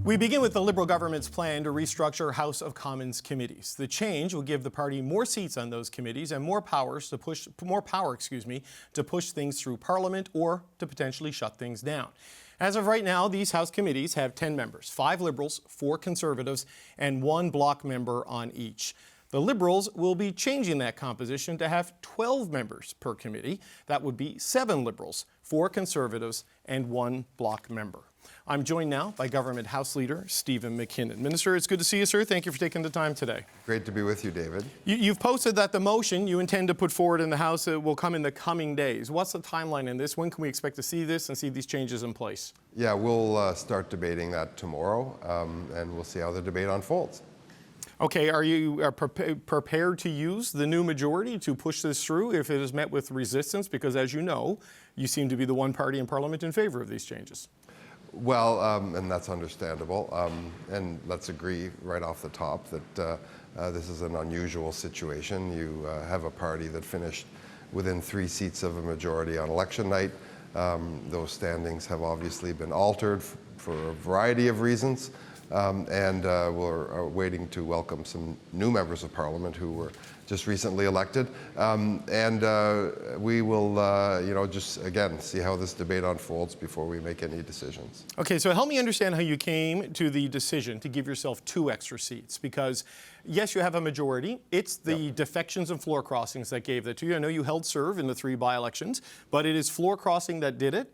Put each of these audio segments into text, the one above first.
We begin with the Liberal government's plan to restructure House of Commons committees. The change will give the party more seats on those committees and more power to push things through Parliament or to potentially shut things down. As of right now, these House committees have 10 members, 5 Liberals, 4 Conservatives, and 1 Bloc member on each. The Liberals will be changing that composition to have 12 members per committee. That would be 7 Liberals, 4 Conservatives, and 1 Bloc member. I'm joined now by Government House Leader Steven MacKinnon. Minister, it's good to see you, sir. Thank you for taking the time today. Great to be with you, David. You've posted that the motion you intend to put forward in the House will come in the coming days. What's the timeline in this? When can we expect to see this and see these changes in place? Yeah, we'll start debating that tomorrow, and we'll see how the debate unfolds. Okay, are you prepared to use the new majority to push this through if it is met with resistance? Because as you know, you seem to be the one party in Parliament in favor of these changes. Well, and that's understandable. And let's agree right off the top that this is an unusual situation. You have a party that finished within 3 seats of a majority on election night. Those standings have obviously been altered for a variety of reasons. And we're waiting to welcome some new members of Parliament who were just recently elected. We will, just again, see how this debate unfolds before we make any decisions. Okay, so help me understand how you came to the decision to give yourself 2 extra seats. Because, yes, you have a majority. It's the defections and floor crossings that gave that to you. I know you held serve in the 3 by-elections, but it is floor crossing that did it.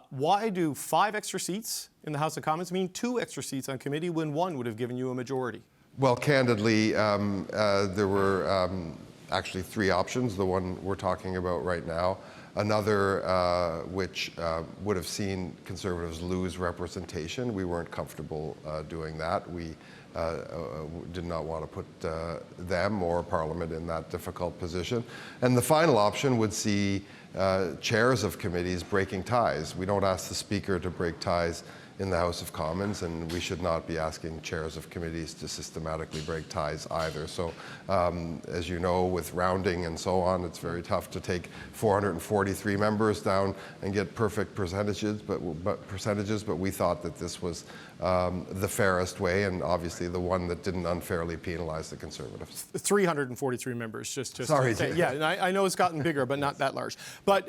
Why do 5 extra seats in the House of Commons mean 2 extra seats on committee when 1 would have given you a majority? Well, candidly, there were actually 3 options, the one we're talking about right now. Another which would have seen Conservatives lose representation. We weren't comfortable doing that. We did not want to put them or Parliament in that difficult position. And the final option would see chairs of committees breaking ties. We don't ask the Speaker to break ties in the House of Commons, and we should not be asking chairs of committees to systematically break ties either. So, as you know, with rounding and so on, it's very tough to take 443 members down and get perfect percentages, but we thought that this was the fairest way, and obviously the one that didn't unfairly penalize the Conservatives. 343 members, just sorry. To say. Yeah, and I know it's gotten bigger, but not that large. But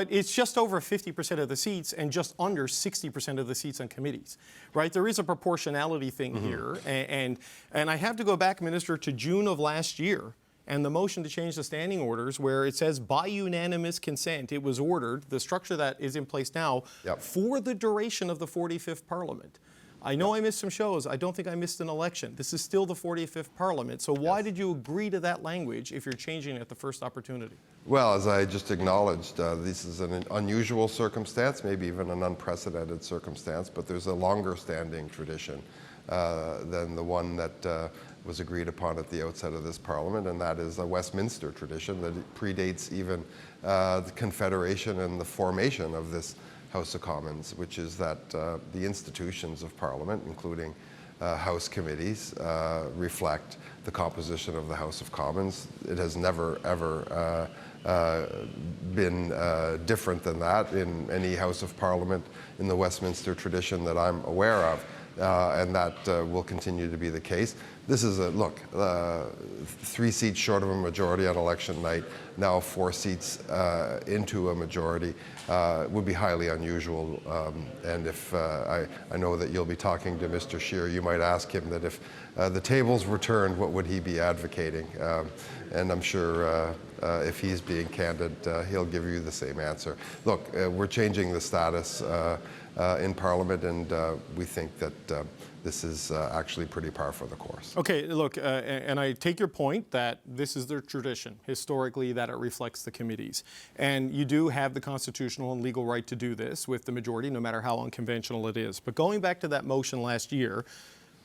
it's just over 50% of the seats and just under 60% of the seats on committees, right? There is a proportionality thing here, and I have to go back, Minister, to June of last year, and the motion to change the standing orders where it says by unanimous consent, it was ordered, the structure that is in place now, for the duration of the 45th Parliament. I know I missed some shows. I don't think I missed an election. This is still the 45th Parliament. So why did you agree to that language if you're changing it at the first opportunity? Well, as I just acknowledged, this is an unusual circumstance, maybe even an unprecedented circumstance, but there's a longer standing tradition than the one that was agreed upon at the outset of this Parliament, and that is a Westminster tradition that predates even the Confederation and the formation of this House of Commons, which is that the institutions of Parliament, including House committees, reflect the composition of the House of Commons. It has never, ever been different than that in any House of Parliament in the Westminster tradition that I'm aware of, and that will continue to be the case. This is 3 seats short of a majority on election night, now 4 seats into a majority would be highly unusual. And if I know that you'll be talking to Mr. Scheer, you might ask him that if the tables were turned, what would he be advocating? And I'm sure if he's being candid, he'll give you the same answer. Look, we're changing the status in Parliament, and we think that this is actually pretty par for the course. Okay, look, and I take your point that this is their tradition, historically, that it reflects the committees. And you do have the constitutional and legal right to do this with the majority, no matter how unconventional it is. But going back to that motion last year,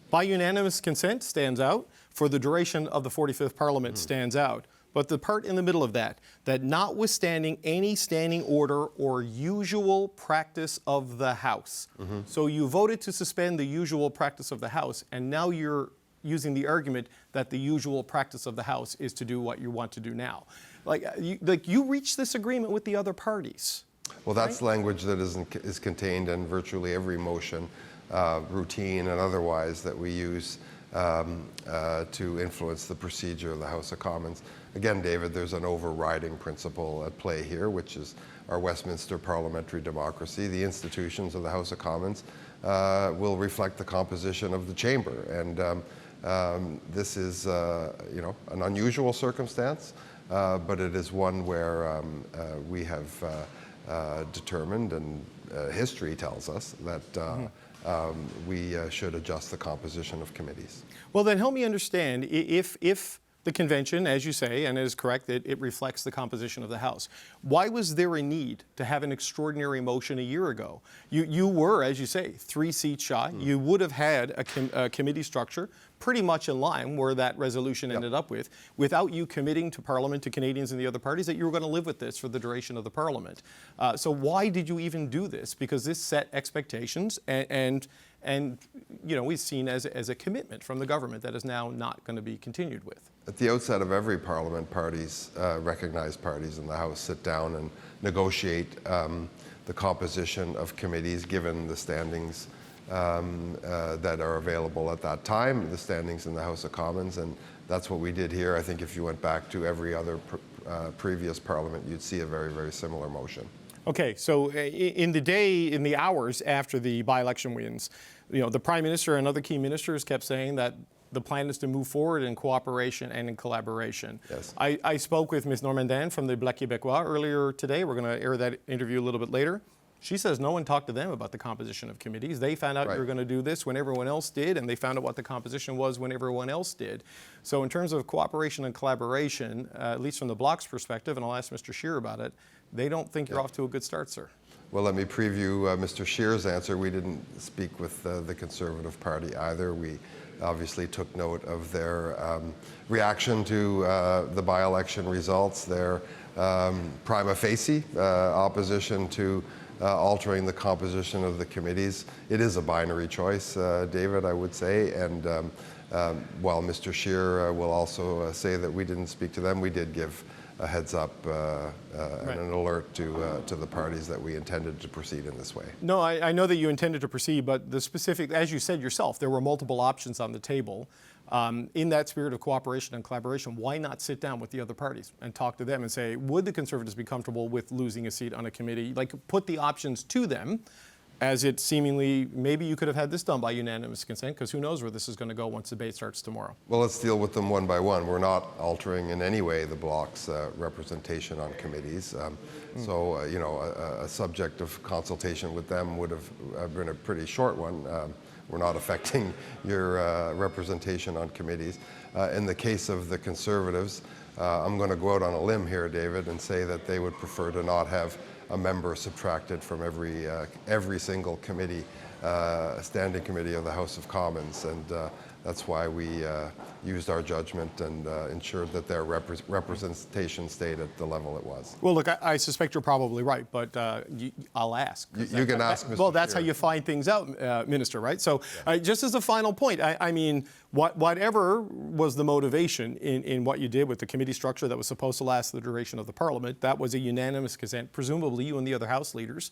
by unanimous consent stands out, for the duration of the 45th Parliament stands out. But the part in the middle of that notwithstanding any standing order or usual practice of the House. So you voted to suspend the usual practice of the House, and now you're using the argument that the usual practice of the House is to do what you want to do now. You reached this agreement with the other parties. Well, that's language that is contained in virtually every motion routine and otherwise that we use to influence the procedure of the House of Commons. Again, David, there's an overriding principle at play here, which is our Westminster parliamentary democracy. The institutions of the House of Commons will reflect the composition of the chamber. And this is, an unusual circumstance, but it is one where we have determined, and history tells us, that we should adjust the composition of committees. Well, then help me understand, if the convention, as you say, and it is correct, it reflects the composition of the House, why was there a need to have an extraordinary motion a year ago? You were, as you say, 3 seats shy. You would have had a committee structure pretty much in line where that resolution ended up with, without you committing to Parliament, to Canadians and the other parties, that you were going to live with this for the duration of the Parliament. So why did you even do this? Because this set expectations and we've seen as a commitment from the government that is now not going to be continued with. At the outset of every Parliament, recognized parties in the House sit down and negotiate the composition of committees given the standings that are available at that time, the standings in the House of Commons, and that's what we did here. I think if you went back to every other previous Parliament, you'd see a very, very similar motion. Okay, so in the hours after the by-election wins, the Prime Minister and other key ministers kept saying that the plan is to move forward in cooperation and in collaboration. Yes. I spoke with Ms. Normandin from the Bloc Quebecois earlier today. We're going to air that interview a little bit later. She says no one talked to them about the composition of committees. They found out you were going to do this when everyone else did, and they found out what the composition was when everyone else did. So in terms of cooperation and collaboration, at least from the Bloc's perspective, and I'll ask Mr. Scheer about it, they don't think you're off to a good start, sir. Well, let me preview Mr. Scheer's answer. We didn't speak with the Conservative Party either. We obviously took note of their reaction to the by-election results, their prima facie opposition to altering the composition of the committees. It is a binary choice, David, I would say, and while Mr. Scheer will also say that we didn't speak to them, we did give a heads up and an alert to the parties that we intended to proceed in this way. No, I know that you intended to proceed, but the specific, as you said yourself, there were multiple options on the table. In that spirit of cooperation and collaboration, why not sit down with the other parties and talk to them and say, would the Conservatives be comfortable with losing a seat on a committee? Like, put the options to them, as it seemingly, maybe you could have had this done by unanimous consent, because who knows where this is going to go once debate starts tomorrow. Well, let's deal with them one by one. We're not altering in any way the Bloc's representation on committees. So, a subject of consultation with them would have been a pretty short one. We're not affecting your representation on committees. In the case of the Conservatives, I'm going to go out on a limb here, David, and say that they would prefer to not have a member subtracted from every single committee, standing committee of the House of Commons, and that's why we used our judgment and ensured that their representation stayed at the level it was. Well, look, I suspect you're probably right, but I'll ask. You can ask Mr. Well, that's Scheer. how you find things out, Minister, right? So just as a final point, I mean, whatever was the motivation in what you did with the committee structure that was supposed to last the duration of the Parliament, that was a unanimous consent. Presumably you and the other House leaders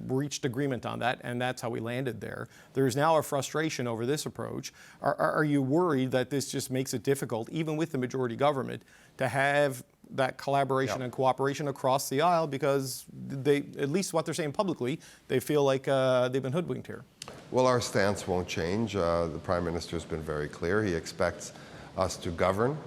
reached agreement on that, and that's how we landed there. There's now a frustration over this approach. Are you worried that this just makes it difficult, even with the majority government, to have that collaboration and cooperation across the aisle, because they, at least what they're saying publicly, they feel like they've been hoodwinked here? Well, our stance won't change. The Prime Minister's been very clear. He expects us to govern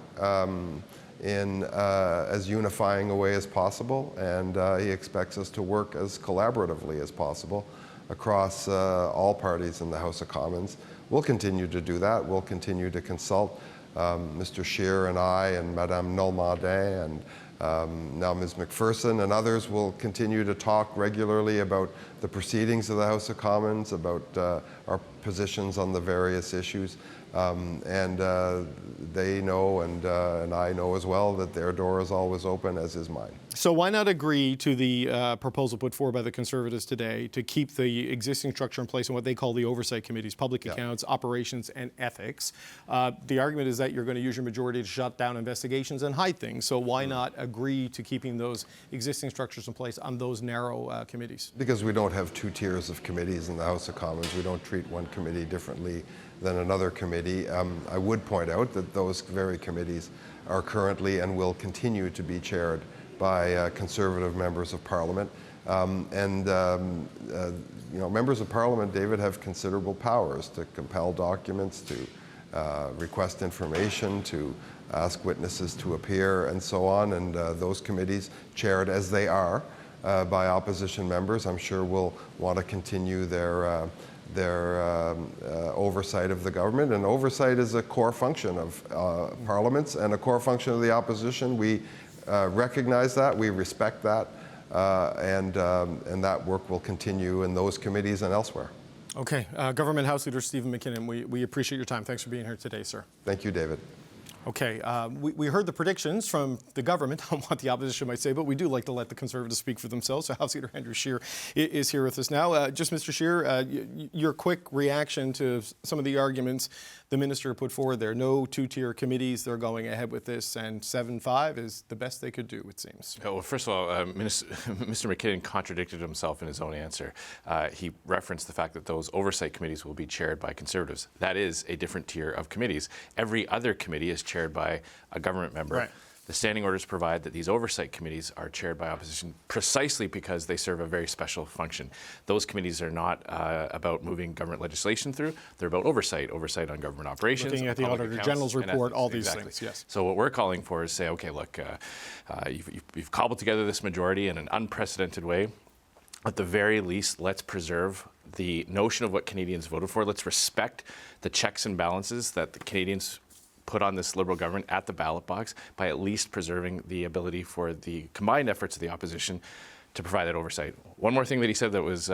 in as unifying a way as possible, and he expects us to work as collaboratively as possible across all parties in the House of Commons. We'll continue to do that. We'll continue to consult Mr. Scheer and I and Madame Normandin and now Ms. McPherson and others will continue to talk regularly about the proceedings of the House of Commons, about our positions on the various issues. And they know, and I know as well, that their door is always open, as is mine. So why not agree to the proposal put forward by the Conservatives today to keep the existing structure in place in what they call the oversight committees, public accounts, operations, and ethics? The argument is that you're going to use your majority to shut down investigations and hide things. So why not agree agree to keeping those existing structures in place on those narrow committees? Because we don't have two tiers of committees in the House of Commons. We don't treat one committee differently than another committee. I would point out that those very committees are currently and will continue to be chaired by Conservative members of Parliament. Members of Parliament, David, have considerable powers to compel documents, to request information, to ask witnesses to appear, and so on. And those committees, chaired as they are by opposition members, I'm sure will want to continue their oversight of the government. And oversight is a core function of parliaments and a core function of the opposition. We recognize that, we respect that, and that work will continue in those committees and elsewhere. Okay. Government House Leader Steven MacKinnon, we appreciate your time. Thanks for being here today, sir. Thank you, David. Okay, we heard the predictions from the government on what the opposition might say, but we do like to let the Conservatives speak for themselves. So House Leader Andrew Scheer is here with us now. Just Mr. Scheer, your quick reaction to some of the arguments the minister put forward there. No two-tier committees, they're going ahead with this, and 7-5 is the best they could do, it seems. Well, first of all, Mr. MacKinnon contradicted himself in his own answer. He referenced the fact that those oversight committees will be chaired by Conservatives. That is a different tier of committees. Every other committee is chaired by a government member. Right. The standing orders provide that these oversight committees are chaired by opposition precisely because they serve a very special function. Those committees are not about moving government legislation through. They're about oversight on government operations. Looking at the Auditor General's report, all these exactly. things, yes. So what we're calling for is say, okay, look, you've cobbled together this majority in an unprecedented way. At the very least, let's preserve the notion of what Canadians voted for. Let's respect the checks and balances that the Canadians put on this Liberal government at the ballot box by at least preserving the ability for the combined efforts of the opposition to provide that oversight. One more thing that he said that was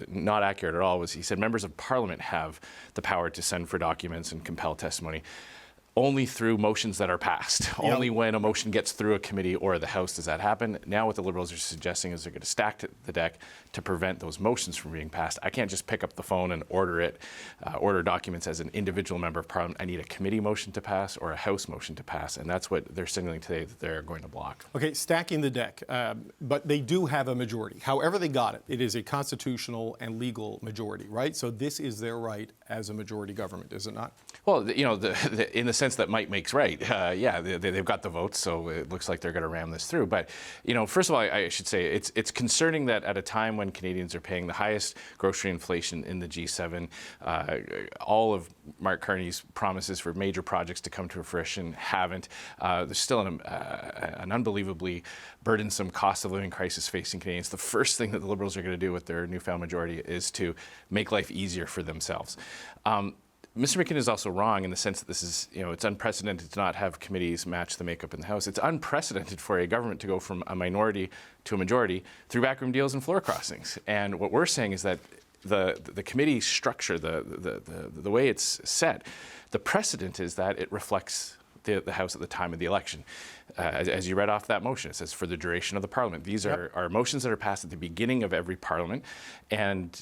not accurate at all was he said members of Parliament have the power to send for documents and compel testimony only through motions that are passed. Yep. Only when a motion gets through a committee or the House does that happen. Now what the Liberals are suggesting is they're going to stack the deck to prevent those motions from being passed. I can't just pick up the phone and order documents as an individual member of Parliament. I need a committee motion to pass or a House motion to pass, and that's what they're signaling today that they're going to block. Okay, stacking the deck, but they do have a majority. However they got it, it is a constitutional and legal majority, right? So this is their right as a majority government, is it not? Well, you know, in the sense that might makes right. Yeah, they've got the votes, so it looks like they're going to ram this through. But, you know, first of all, I should say it's concerning that at a time when Canadians are paying the highest grocery inflation in the G7, all of Mark Carney's promises for major projects to come to fruition haven't. There's still an unbelievably burdensome cost of living crisis facing Canadians. The first thing that the Liberals are going to do with their newfound majority is to make life easier for themselves. Mr. MacKinnon is also wrong in the sense that this is, you know, it's unprecedented to not have committees match the makeup in the House. It's unprecedented for a government to go from a minority to a majority through backroom deals and floor crossings. And what we're saying is that the committee structure, the way it's set, the precedent is that it reflects the House at the time of the election. As you read off that motion, it says for the duration of the Parliament. These are motions that are passed at the beginning of every Parliament, and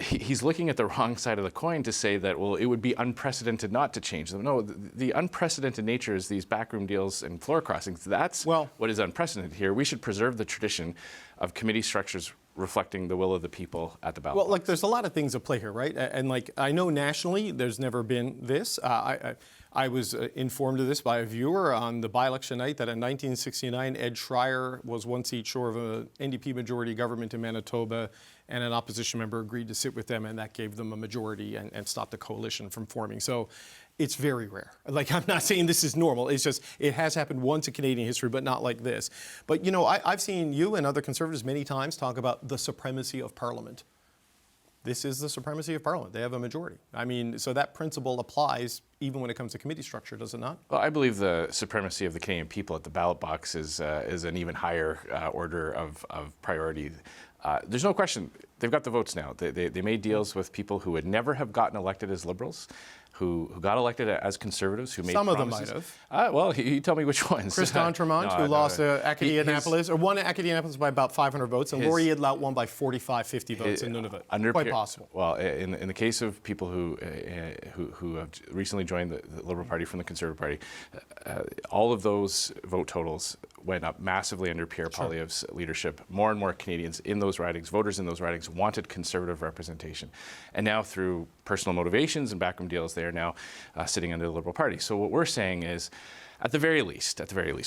he's looking at the wrong side of the coin to say that, well, it would be unprecedented not to change them. No, the unprecedented nature is these backroom deals and floor crossings. That's what is unprecedented here. We should preserve the tradition of committee structures reflecting the will of the people at the ballot box. Like, there's a lot of things at play here, right? And, like, I know nationally there's never been this. I was informed of this by a viewer on the by-election night that in 1969, Ed Schreier was one seat short of an NDP majority government in Manitoba, and an opposition member agreed to sit with them, and that gave them a majority and stopped the coalition from forming. So it's very rare. Like, I'm not saying this is normal. It's just, it has happened once in Canadian history, but not like this. But, you know, I've seen you and other Conservatives many times talk about the supremacy of Parliament. This is the supremacy of Parliament. They have a majority. I mean, so that principle applies even when it comes to committee structure, does it not? Well, I believe the supremacy of the Canadian people at the ballot box is an even higher order of priority. There's no question they've got the votes now. They made deals with people who would never have gotten elected as Liberals, who got elected as Conservatives, who made Some promises. of them might have. Well, you tell me which ones. Christine Normandin, who lost Acadianapolis, or won Acadianapolis by about 500 votes, and Laurie Idlout won by 45, 50 votes in Nunavut. Quite possible. Well, in the case of people who have recently joined the Liberal Party from the Conservative Party, all of those vote totals went up massively under Pierre Poilievre's leadership. More and more Canadians in those ridings, voters in those ridings, wanted Conservative representation. And now through personal motivations and backroom deals, they are now sitting under the Liberal Party. So what we're saying is, at the very least,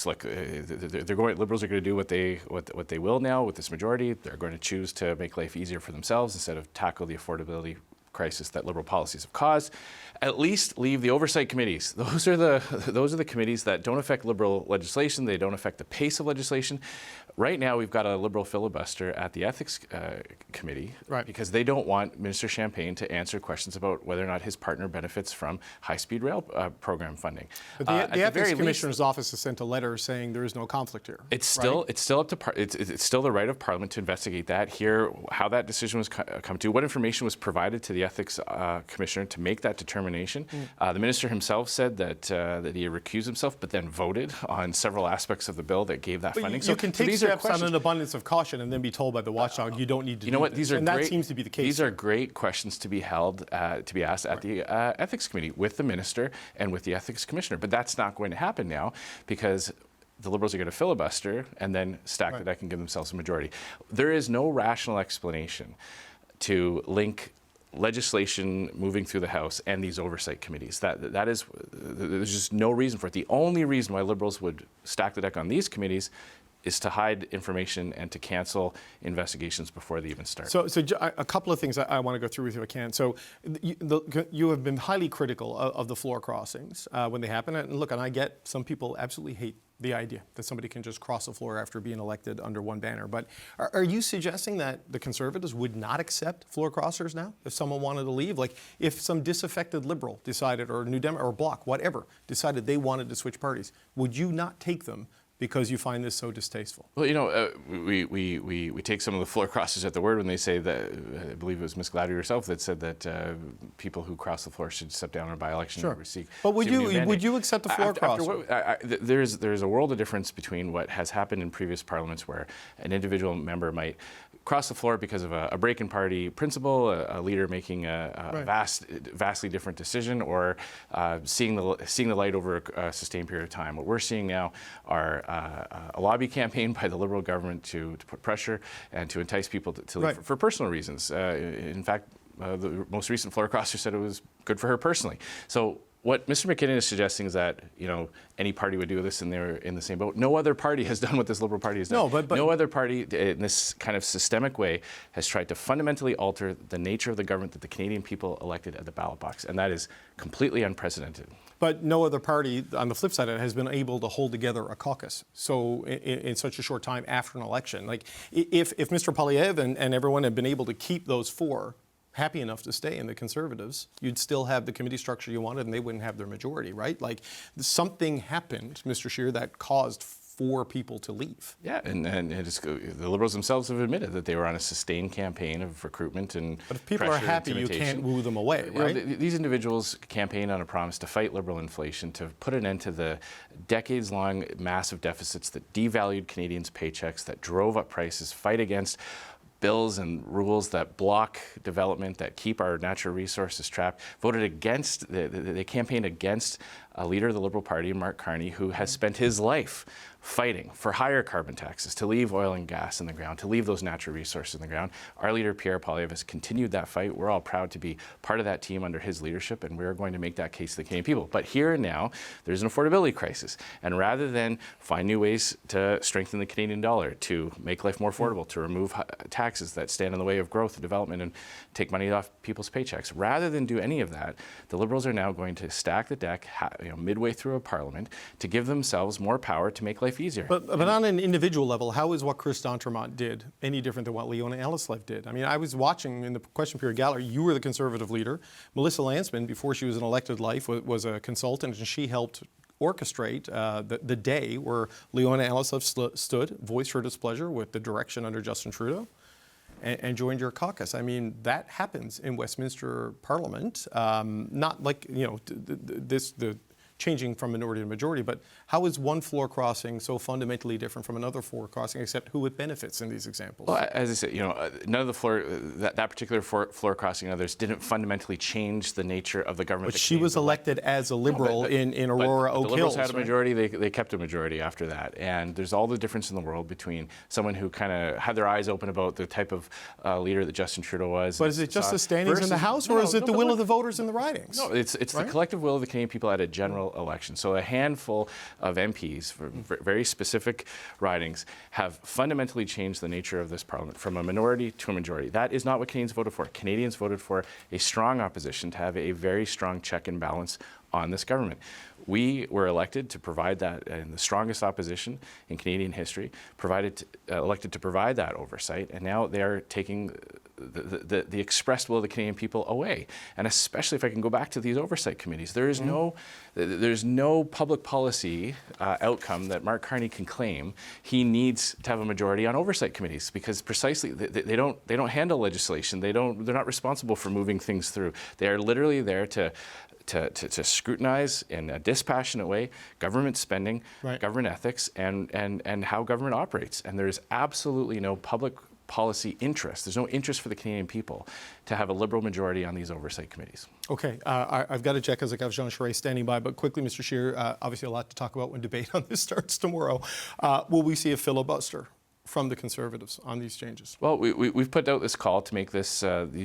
look, Liberals are going to do what they will now with this majority. They're going to choose to make life easier for themselves instead of tackle the affordability crisis that Liberal policies have caused. At least leave the oversight committees. Those are the committees that don't affect Liberal legislation. They don't affect the pace of legislation. Right now, we've got a Liberal filibuster at the Ethics Committee because they don't want Minister Champagne to answer questions about whether or not his partner benefits from high-speed rail program funding. But the Ethics Commissioner's office has sent a letter saying there is no conflict here. It's still up to it's still the right of Parliament to investigate that, hear how that decision was come to, what information was provided to the Ethics Commissioner to make that determination. The Minister himself said that he had recused himself, but then voted on several aspects of the bill that gave that funding. You can take steps on an abundance of caution and then be told by the watchdog you don't need to. You know what? These are that seems to be the case. These are great questions to be held, to be asked at the Ethics Committee with the Minister and with the Ethics Commissioner. But that's not going to happen now because the Liberals are going to filibuster and then stack the deck and give themselves a majority. There is no rational explanation to link legislation moving through the House and these oversight committees. There's just no reason for it. The only reason why Liberals would stack the deck on these committees is to hide information and to cancel investigations before they even start. So a couple of things I want to go through with you, if I can. So you have been highly critical of the floor crossings when they happen. And look, and I get some people absolutely hate the idea that somebody can just cross the floor after being elected under one banner. But are you suggesting that the Conservatives would not accept floor crossers now if someone wanted to leave? Like if some disaffected Liberal decided, or New Democrat, or Bloc, whatever, decided they wanted to switch parties, would you not take them because you find this so distasteful? Well, you know, we take some of the floor crossers at the word when they say that, I believe it was Ms. Gladdy herself that said that people who cross the floor should step down in a by-election and receive. But would you accept a floor crosser? There's a world of difference between what has happened in previous parliaments where an individual member might cross the floor because of a break-in party principle, a leader making a vastly different decision, or seeing the light over a sustained period of time. What we're seeing now are a lobby campaign by the Liberal government to put pressure and to entice people to leave for personal reasons. In fact, the most recent floor crosser said it was good for her personally. So what Mr. MacKinnon is suggesting is that, you know, any party would do this and they're in the same boat. No other party has done what this Liberal Party has done. No, but no other party in this kind of systemic way has tried to fundamentally alter the nature of the government that the Canadian people elected at the ballot box, and that is completely unprecedented. But no other party, on the flip side of it, has been able to hold together a caucus so in such a short time after an election. Like if Mr. Poilievre and everyone had been able to keep those four happy enough to stay in the Conservatives, you'd still have the committee structure you wanted and they wouldn't have their majority, right? Like something happened, Mr. Scheer, that caused four people to leave. Yeah, and the Liberals themselves have admitted that they were on a sustained campaign of recruitment and But if people are happy, you can't woo them away, right? You know, these individuals campaigned on a promise to fight Liberal inflation, to put an end to the decades-long massive deficits that devalued Canadians' paychecks, that drove up prices, fight against bills and rules that block development, that keep our natural resources trapped, they campaigned against a leader of the Liberal Party, Mark Carney, who has spent his life fighting for higher carbon taxes, to leave oil and gas in the ground, to leave those natural resources in the ground. Our leader, Pierre Poilievre, has continued that fight. We're all proud to be part of that team under his leadership, and we're going to make that case to the Canadian people. But here and now, there's an affordability crisis. And rather than find new ways to strengthen the Canadian dollar, to make life more affordable, to remove taxes that stand in the way of growth and development and take money off people's paychecks, rather than do any of that, the Liberals are now going to stack the deck midway through a parliament to give themselves more power to make life easier. But on an individual level, how is what Christine Normandin did any different than what Leona Elleslev did? I mean, I was watching in the question period gallery, you were the Conservative leader. Melissa Landsman, before she was in elected life, was a consultant, and she helped orchestrate the day where Leona Elleslev stood, voiced her displeasure with the direction under Justin Trudeau. and joined your caucus. I mean, that happens in Westminster Parliament, not like, the changing from minority to majority, but how is one floor crossing so fundamentally different from another floor crossing, except who it benefits in these examples? Well, as I said, none of the floor, that particular floor crossing and others didn't fundamentally change the nature of the government. But she was elected as a Liberal in Aurora, Oak Hills. The Liberals had a majority, they kept a majority after that. And there's all the difference in the world between someone who kind of had their eyes open about the type of leader that Justin Trudeau was. But is it just the standings in the House, or is it the will of the voters in the ridings? No, it's right? The collective will of the Canadian people at a general election. So a handful of MPs for very specific ridings have fundamentally changed the nature of this parliament from a minority to a majority. That is not what Canadians voted for. Canadians voted for a strong opposition to have a very strong check and balance on this government. We were elected to provide that in the strongest opposition in Canadian history, elected to provide that oversight, and now they are taking the expressed will of the Canadian people away. And especially if I can go back to these oversight committees, there's no public policy outcome that Mark Carney can claim he needs to have a majority on oversight committees, because precisely they don't handle legislation. They're not responsible for moving things through. They are literally there to scrutinize in a dispassionate way government spending, right, government ethics, and how government operates. And there's absolutely no public policy interest. There's no interest for the Canadian people to have a Liberal majority on these oversight committees. Okay, I've got to check because I have Jean Charest standing by, but quickly, Mr. Scheer, obviously a lot to talk about when debate on this starts tomorrow. Will we see a filibuster from the Conservatives on these changes? Well, we've put out this call to make these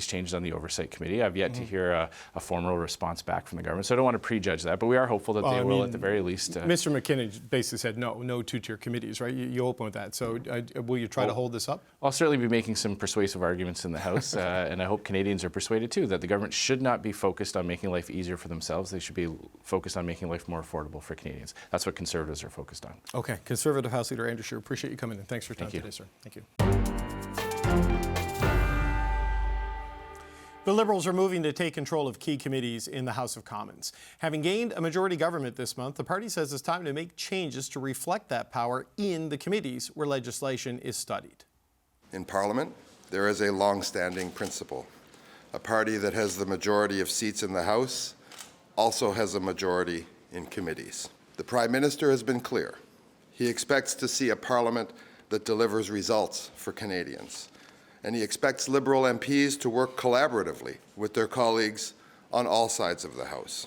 changes on the Oversight Committee. I've yet to hear a formal response back from the government, so I don't want to prejudge that, but we are hopeful that they will at the very least. Mr. MacKinnon basically said no two-tier committees, right? You open with that. So will you try to hold this up? I'll certainly be making some persuasive arguments in the House, and I hope Canadians are persuaded too that the government should not be focused on making life easier for themselves. They should be focused on making life more affordable for Canadians. That's what Conservatives are focused on. Okay. Conservative House Leader Andrew Scheer, appreciate you coming in. Thanks for your time today, sir. Thank you. The Liberals are moving to take control of key committees in the House of Commons. Having gained a majority government this month, the party says it's time to make changes to reflect that power in the committees where legislation is studied. In Parliament, there is a long-standing principle. A party that has the majority of seats in the House also has a majority in committees. The Prime Minister has been clear. He expects to see a Parliament that delivers results for Canadians. And he expects Liberal MPs to work collaboratively with their colleagues on all sides of the House.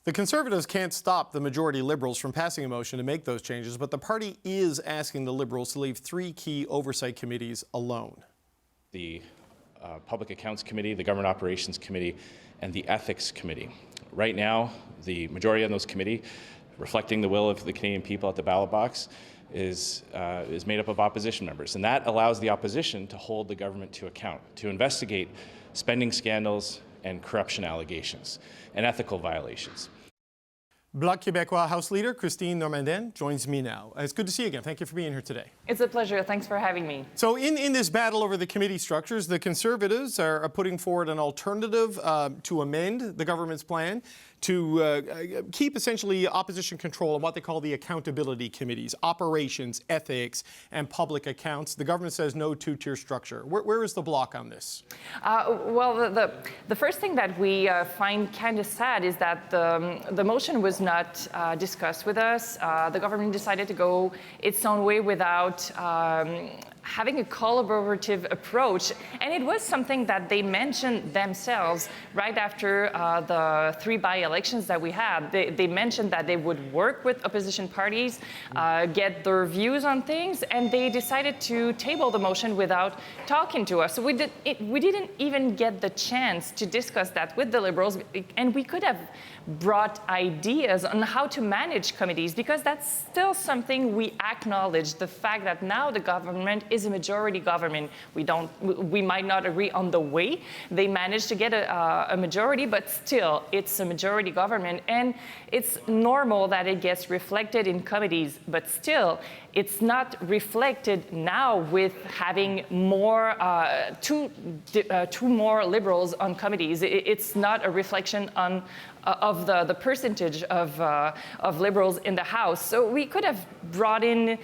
The Conservatives can't stop the majority Liberals from passing a motion to make those changes, but the party is asking the Liberals to leave three key oversight committees alone. The Public Accounts Committee, the Government Operations Committee, and the Ethics Committee. Right now, the majority on those committees, reflecting the will of the Canadian people at the ballot box, is made up of opposition members. And that allows the opposition to hold the government to account, to investigate spending scandals and corruption allegations and ethical violations. Bloc Quebecois House Leader Christine Normandin joins me now. It's good to see you again. Thank you for being here today. It's a pleasure. Thanks for having me. So in this battle over the committee structures, the Conservatives are putting forward an alternative to amend the government's plan to keep essentially opposition control on what they call the accountability committees, operations, ethics, and public accounts. The government says no two-tier structure. Where is the bloc on this? Well, the first thing that we find kind of sad is that the motion was not discussed with us. The government decided to go its own way without having a collaborative approach, and it was something that they mentioned themselves right after the 3 by-elections that we had. They mentioned that they would work with opposition parties, get their views on things, and they decided to table the motion without talking to us. So we didn't even get the chance to discuss that with the Liberals, and we could have brought ideas on how to manage committees, because that's still something we acknowledge, the fact that now the government is a majority government. We might not agree on the way they managed to get a majority, but still it's a majority government, and it's normal that it gets reflected in committees, but still it's not reflected now with having more two more Liberals on committees. It's not a reflection on of the percentage of Liberals in the House. So we could have brought in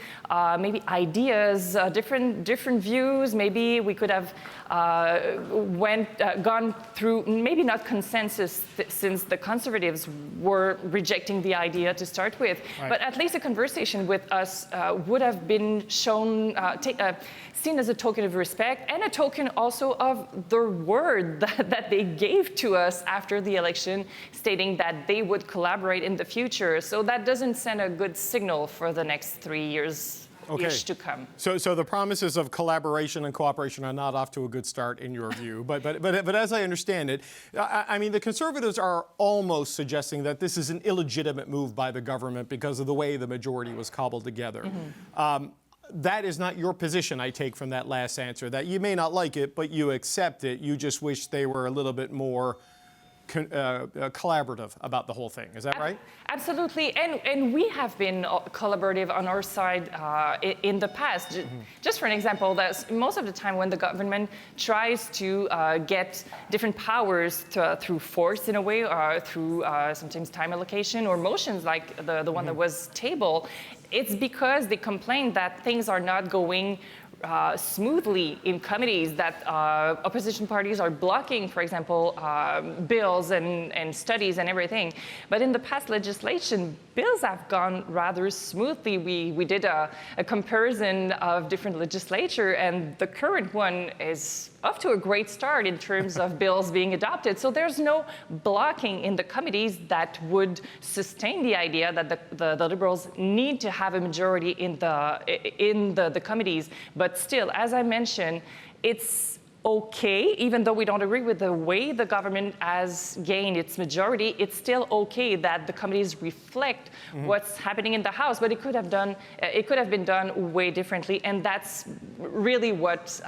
maybe ideas, different different views. Maybe we could have gone through, maybe not consensus, since the Conservatives were rejecting the idea to start with, but at least a conversation with us would have been shown, seen as a token of respect and a token also of the word that they gave to us after the election, stating that they would collaborate in the future. So that doesn't send a good signal for the next 3 years. To come. So the promises of collaboration and cooperation are not off to a good start in your view. But as I understand it, I mean, the Conservatives are almost suggesting that this is an illegitimate move by the government because of the way the majority was cobbled together. That is not your position, I take from that last answer, that you may not like it, but you accept it. You just wish they were a little bit more collaborative about the whole thing. Is that right? Absolutely. And we have been collaborative on our side in the past. Just for an example, that's most of the time when the government tries to get different powers through force in a way, or through sometimes time allocation or motions like the one that was tabled, it's because they complain that things are not going smoothly in committees, that opposition parties are blocking, for example, bills and studies and everything. But in the past legislation, bills have gone rather smoothly. We did a comparison of different legislature, and the current one is off to a great start in terms of bills being adopted. So there's no blocking in the committees that would sustain the idea that the Liberals need to have a majority in the committees. But still, as I mentioned, it's okay, even though we don't agree with the way the government has gained its majority, it's still okay that the committees reflect what's happening in the House. But it could have been done way differently, and that's really what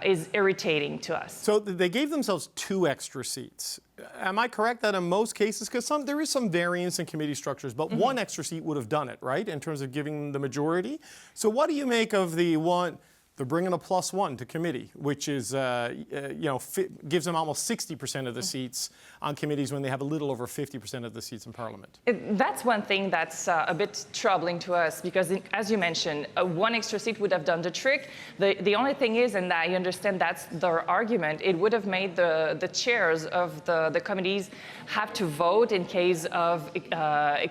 is irritating to us. So they gave themselves 2 extra seats. Am I correct that in most cases, because there is some variance in committee structures, but 1 extra seat would have done it, right, in terms of giving the majority? So what do you make of the one? They're bringing a +1 to committee, which is, gives them almost 60% of the seats on committees when they have a little over 50% of the seats in Parliament. That's one thing that's a bit troubling to us, because as you mentioned, 1 extra seat would have done the trick. The only thing is, and I understand that's their argument, it would have made the chairs of the committees have to vote in case of a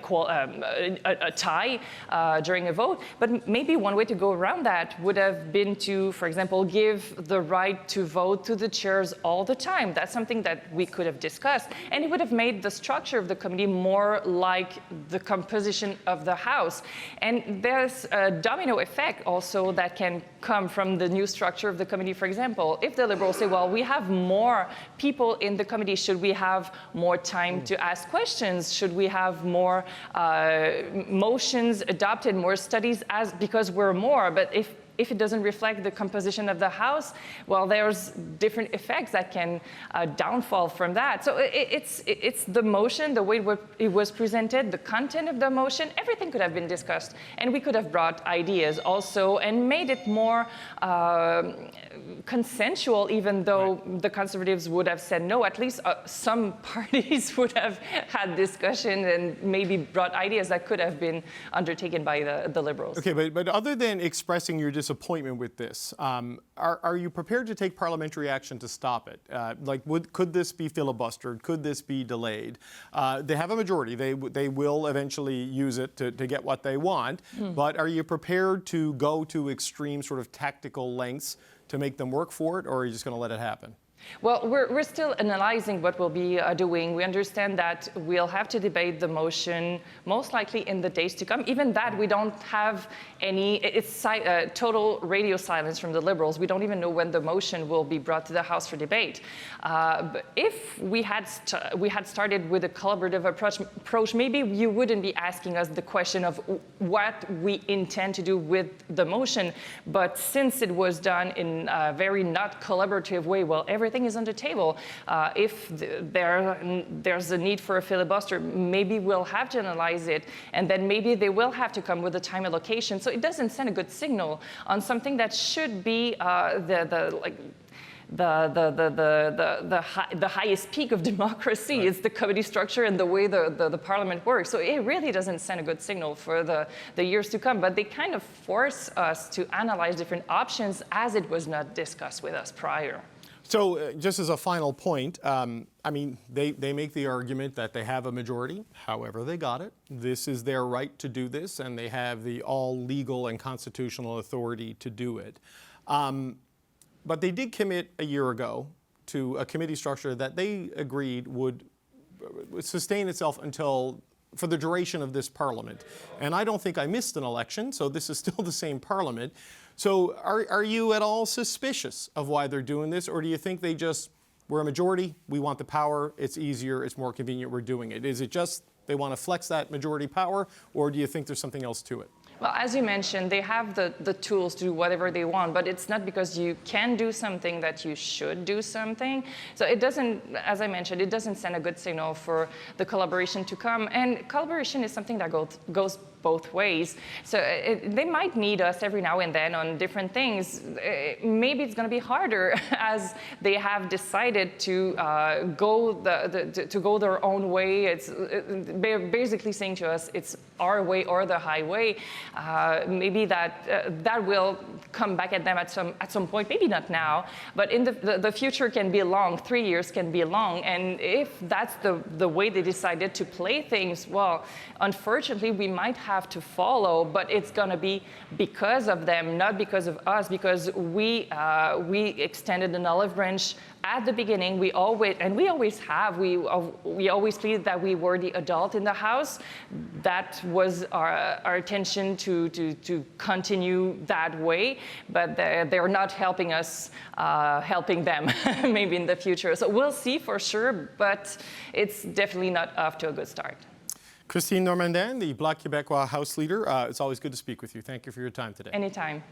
tie during a vote. But maybe one way to go around that would have been to, for example, give the right to vote to the chairs all the time. That's something that we could have discussed. And it would have made the structure of the committee more like the composition of the House. And there's a domino effect also that can come from the new structure of the committee. For example, if the Liberals say, well, we have more people in the committee, should we have more time to ask questions? Should we have more motions adopted, more studies, because we're more? But if it doesn't reflect the composition of the House, well, there's different effects that can downfall from that. So it's the motion, the way it was presented, the content of the motion, everything could have been discussed. And we could have brought ideas also and made it more consensual, even though the Conservatives would have said no. At least some parties would have had discussion and maybe brought ideas that could have been undertaken by the Liberals. Okay, but other than expressing your disappointment with this, are you prepared to take parliamentary action to stop it? Could this be filibustered? Could this be delayed? They have a majority. They will eventually use it to get what they want. But are you prepared to go to extreme sort of tactical lengths to make them work for it, or are you just going to let it happen? Well, we're still analyzing what we'll be doing. We understand that we'll have to debate the motion most likely in the days to come. Even that, we don't have any, it's total radio silence from the Liberals. We don't even know when the motion will be brought to the House for debate. But if we had started with a collaborative approach, maybe you wouldn't be asking us the question of what we intend to do with the motion. But since it was done in a very not collaborative way, well, everything is on the table. If there's a need for a filibuster, maybe we'll have to analyze it, and then maybe they will have to come with a time allocation. So it doesn't send a good signal on something that should be the highest peak of democracy. Right. It's the committee structure and the way the parliament works. So it really doesn't send a good signal for the years to come. But they kind of force us to analyze different options as it was not discussed with us prior. So just as a final point, I mean, they make the argument that they have a majority, however they got it. This is their right to do this, and they have the all legal and constitutional authority to do it. But they did commit a year ago to a committee structure that they agreed would sustain itself for the duration of this parliament. And I don't think I missed an election, so this is still the same parliament. So are you at all suspicious of why they're doing this, or do you think we're a majority, we want the power, it's easier, it's more convenient, we're doing it? Is it just they want to flex that majority power, or do you think there's something else to it? Well, as you mentioned, they have the tools to do whatever they want, but it's not because you can do something that you should do something. So it doesn't, as I mentioned, it doesn't send a good signal for the collaboration to come. And collaboration is something that goes both ways. So they might need us every now and then on different things. Maybe it's going to be harder as they have decided to go their own way. They're basically saying to us, it's our way or the highway. Maybe that will come back at them at some point. Maybe not now, but in the future can be long. 3 years can be long, and if that's the way they decided to play things, well, unfortunately, we might have to follow, but it's going to be because of them, not because of us, because we extended an olive branch at the beginning. We always pleaded that we were the adult in the House. That was our intention to continue that way, but they're not helping us, helping them maybe in the future. So we'll see for sure, but it's definitely not off to a good start. Christine Normandin, the Bloc Quebecois House Leader, it's always good to speak with you. Thank you for your time today. Anytime.